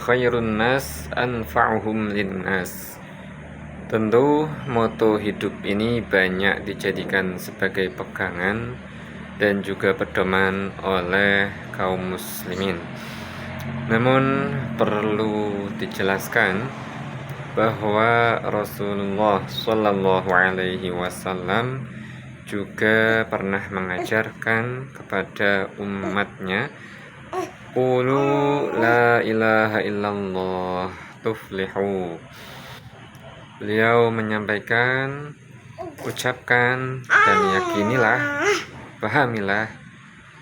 khairun nas anfa'uhum linnas. Tentu moto hidup ini banyak dijadikan sebagai pegangan dan juga pedoman oleh kaum muslimin. Namun perlu dijelaskan bahwa Rasulullah Shallallahu Alaihi Wasallam juga pernah mengajarkan kepada umatnya, qulu la ilaha illallah tuflihu. Beliau menyampaikan, ucapkan dan yakinilah, pahamilah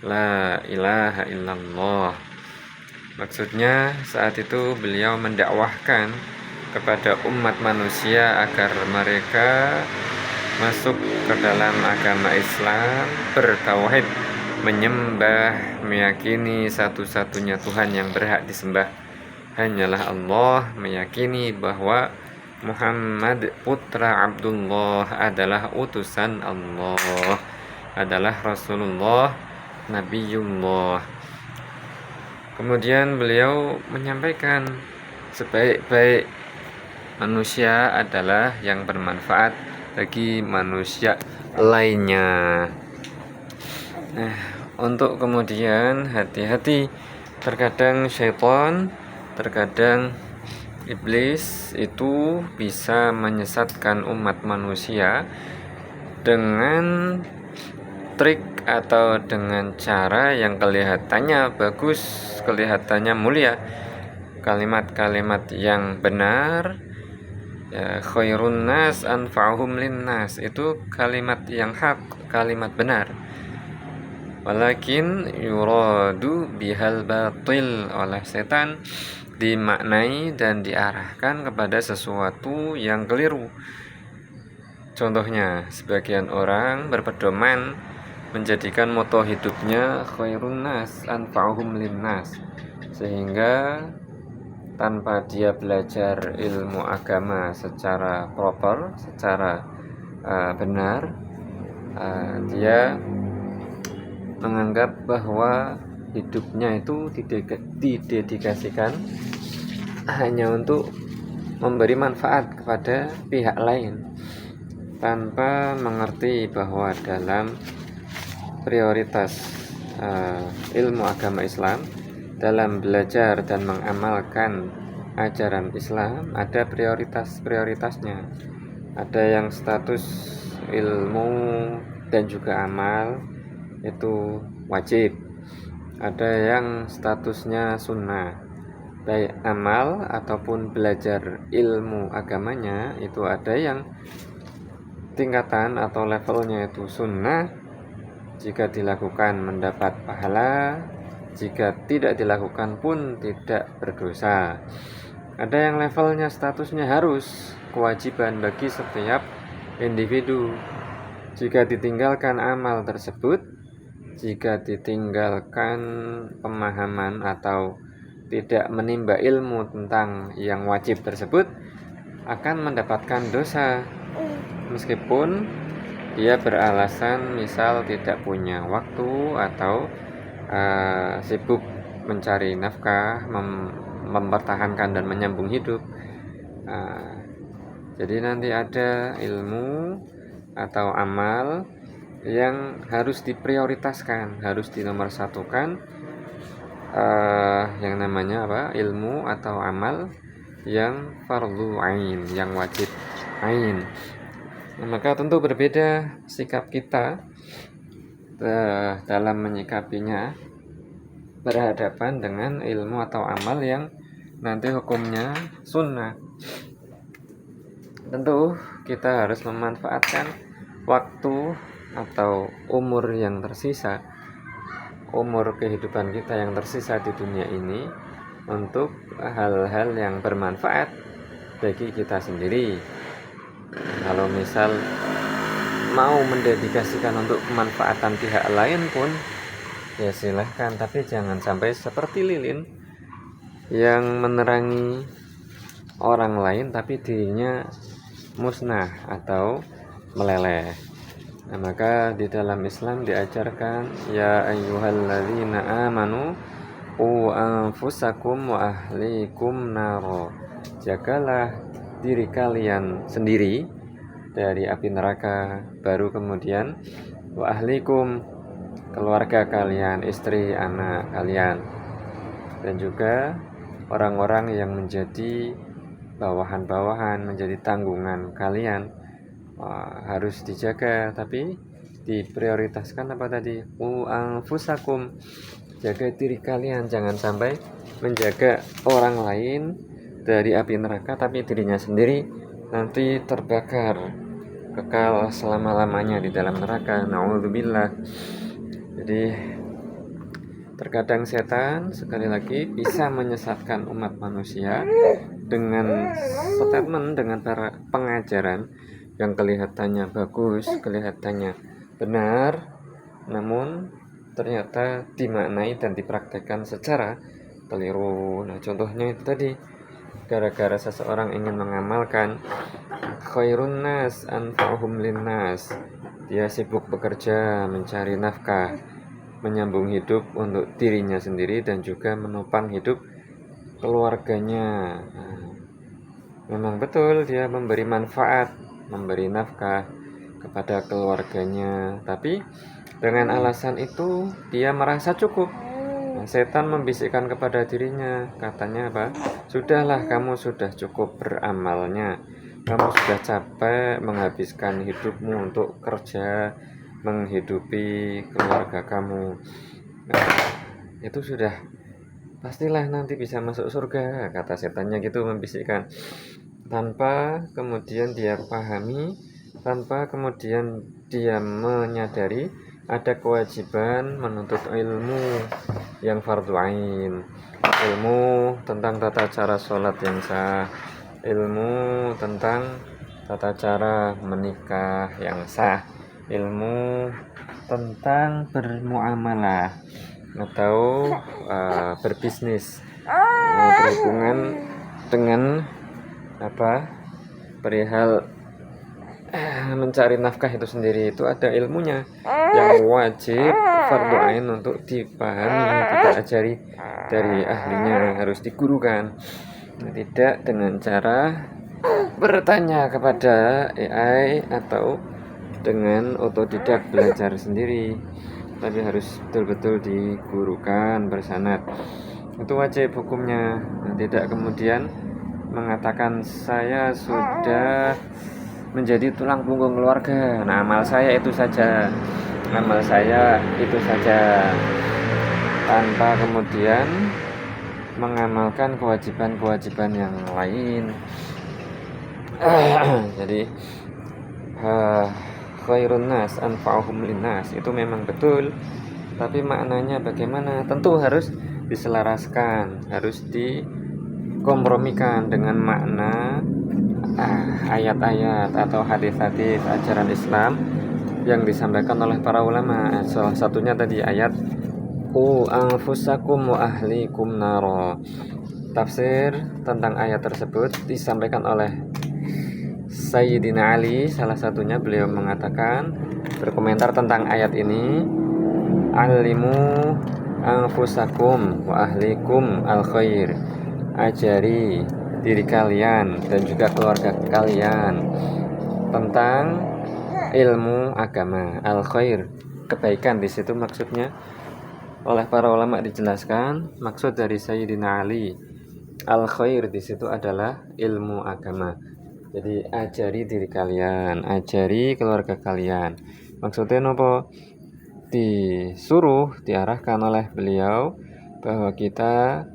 la ilaha illallah. Maksudnya saat itu beliau mendakwahkan kepada umat manusia agar mereka masuk ke dalam agama Islam, bertauhid, menyembah, meyakini satu-satunya Tuhan yang berhak disembah hanyalah Allah, meyakini bahwa Muhammad putra Abdullah adalah utusan Allah, adalah Rasulullah, Nabiullah. Kemudian beliau menyampaikan sebaik-baik manusia adalah yang bermanfaat bagi manusia lainnya. Nah, untuk kemudian hati-hati, terkadang syaitan, terkadang iblis itu bisa menyesatkan umat manusia dengan trik atau dengan cara yang kelihatannya bagus, kelihatannya mulia, kalimat-kalimat yang benar, ya, khairun nas anfa'uhum linnas, itu kalimat yang hak, kalimat benar. Walakin yuradu bihal batil, oleh setan dimaknai dan diarahkan kepada sesuatu yang keliru. Contohnya, sebagian orang berpedoman menjadikan moto hidupnya khairun nas anfa'uhum linnas, sehingga tanpa dia belajar ilmu agama secara proper, secara benar, dia menganggap bahwa hidupnya itu didedikasikan hanya untuk memberi manfaat kepada pihak lain, tanpa mengerti bahwa dalam prioritas ilmu agama Islam, dalam belajar dan mengamalkan ajaran Islam, ada prioritasnya. Ada yang status ilmu dan juga amal itu wajib, ada yang statusnya sunnah. Baik amal ataupun belajar ilmu agamanya itu ada yang tingkatan atau levelnya itu sunnah, jika dilakukan mendapat pahala, jika tidak dilakukan pun tidak berdosa. Ada yang levelnya statusnya harus, kewajiban bagi setiap individu. Jika ditinggalkan amal tersebut, jika ditinggalkan pemahaman atau tidak menimba ilmu tentang yang wajib tersebut, akan mendapatkan dosa, meskipun dia beralasan misal tidak punya waktu atau sibuk mencari nafkah, mempertahankan dan menyambung hidup. Jadi nanti ada ilmu atau amal yang harus diprioritaskan, harus dinomorsatukan, yang namanya ilmu atau amal yang fardhu ain, yang wajib ain. Maka tentu berbeda sikap kita dalam menyikapinya berhadapan dengan ilmu atau amal yang nanti hukumnya sunnah. Tentu kita harus memanfaatkan waktu atau umur yang tersisa, umur kehidupan kita yang tersisa di dunia ini, untuk hal-hal yang bermanfaat bagi kita sendiri. Kalau misal mau mendedikasikan untuk kemanfaatan pihak lain pun ya silahkan, tapi jangan sampai seperti lilin yang menerangi orang lain tapi dirinya musnah atau meleleh. Nah, maka di dalam Islam diajarkan, ya ayyuhalladzina amanu Qu anfusakum wa ahlikum naro. Jagalah diri kalian sendiri dari api neraka, baru kemudian wa ahlikum, keluarga kalian, istri, anak kalian, dan juga orang-orang yang menjadi bawahan-bawahan, menjadi tanggungan kalian. Harus dijaga, tapi diprioritaskan apa tadi? Anfusakum, jaga diri kalian, jangan sampai menjaga orang lain dari api neraka tapi dirinya sendiri nanti terbakar kekal selama-lamanya di dalam neraka. Na'udzubillah. Jadi terkadang setan sekali lagi bisa menyesatkan umat manusia dengan statement, dengan para pengajaran yang kelihatannya bagus, kelihatannya benar, namun ternyata dimaknai dan dipraktekkan secara keliru. Nah, contohnya itu tadi, gara-gara seseorang ingin mengamalkan khairun nas anfa'uhum linnas, dia sibuk bekerja, mencari nafkah, menyambung hidup untuk dirinya sendiri dan juga menopang hidup keluarganya. Memang betul dia memberi manfaat, memberi nafkah kepada keluarganya, tapi dengan alasan itu dia merasa cukup. Setan membisikkan kepada dirinya, katanya apa? Sudahlah, kamu sudah cukup beramalnya, kamu sudah capek menghabiskan hidupmu untuk kerja, menghidupi keluarga kamu. Itu sudah pastilah nanti bisa masuk surga, kata setannya gitu, membisikkan tanpa kemudian dia pahami, tanpa kemudian dia menyadari ada kewajiban menuntut ilmu yang fardhu ain, ilmu tentang tata cara sholat yang sah, ilmu tentang tata cara menikah yang sah, ilmu tentang bermuamalah atau berbisnis, berhubungan dengan perihal mencari nafkah itu sendiri. Itu ada ilmunya yang wajib fardhu ain untuk dipahami, dipelajari dari ahlinya, harus digurukan, tidak dengan cara bertanya kepada AI atau dengan otodidak belajar sendiri, tapi harus betul-betul digurukan bersanad. Itu wajib hukumnya. Tidak kemudian mengatakan saya sudah menjadi tulang punggung keluarga, nah amal saya itu saja, amal saya itu saja, tanpa kemudian mengamalkan kewajiban-kewajiban yang lain. Jadi khairun nas anfa'uhum linnas itu memang betul, tapi maknanya bagaimana? Tentu harus diselaraskan, harus dikompromikan dengan makna ayat-ayat atau hadis-hadis ajaran Islam yang disampaikan oleh para ulama. Salah satunya tadi ayat qu anfusakum wa ahlikum naro. Tafsir tentang ayat tersebut disampaikan oleh Sayyidina Ali. Salah satunya beliau mengatakan, berkomentar tentang ayat ini, alimu anfusakum wa ahlikum al khair, ajari diri kalian dan juga keluarga kalian tentang ilmu agama, al khair, kebaikan. Di situ maksudnya oleh para ulama dijelaskan, maksud dari Sayyidina Ali al khair di situ adalah ilmu agama. Jadi ajari diri kalian, ajari keluarga kalian. Maksudnya nopo? Disuruh, diarahkan oleh beliau bahwa kita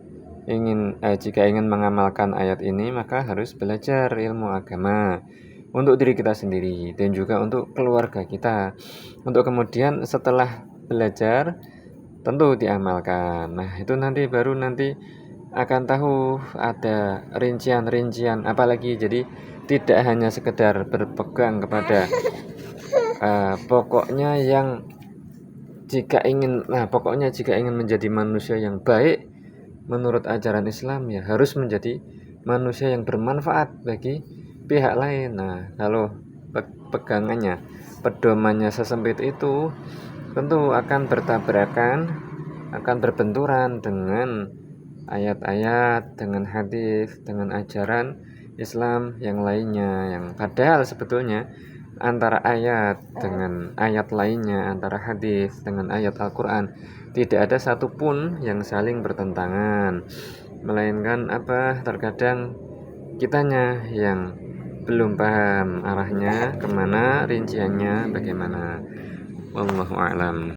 jika ingin mengamalkan ayat ini, maka harus belajar ilmu agama untuk diri kita sendiri dan juga untuk keluarga kita, untuk kemudian setelah belajar tentu diamalkan. Nah, itu baru nanti akan tahu ada rincian-rincian apalagi. Jadi tidak hanya sekedar berpegang kepada pokoknya jika ingin menjadi manusia yang baik menurut ajaran Islam, ya harus menjadi manusia yang bermanfaat bagi pihak lain. Nah, kalau pegangannya, pedomannya sesempit itu, tentu akan bertabrakan akan berbenturan dengan ayat-ayat, dengan hadis, dengan ajaran Islam yang lainnya, yang padahal sebetulnya antara ayat dengan ayat lainnya, antara hadis dengan ayat Al-Quran, tidak ada satupun yang saling bertentangan, melainkan terkadang kitanya yang belum paham arahnya kemana, rinciannya bagaimana. Wallahu a'lam.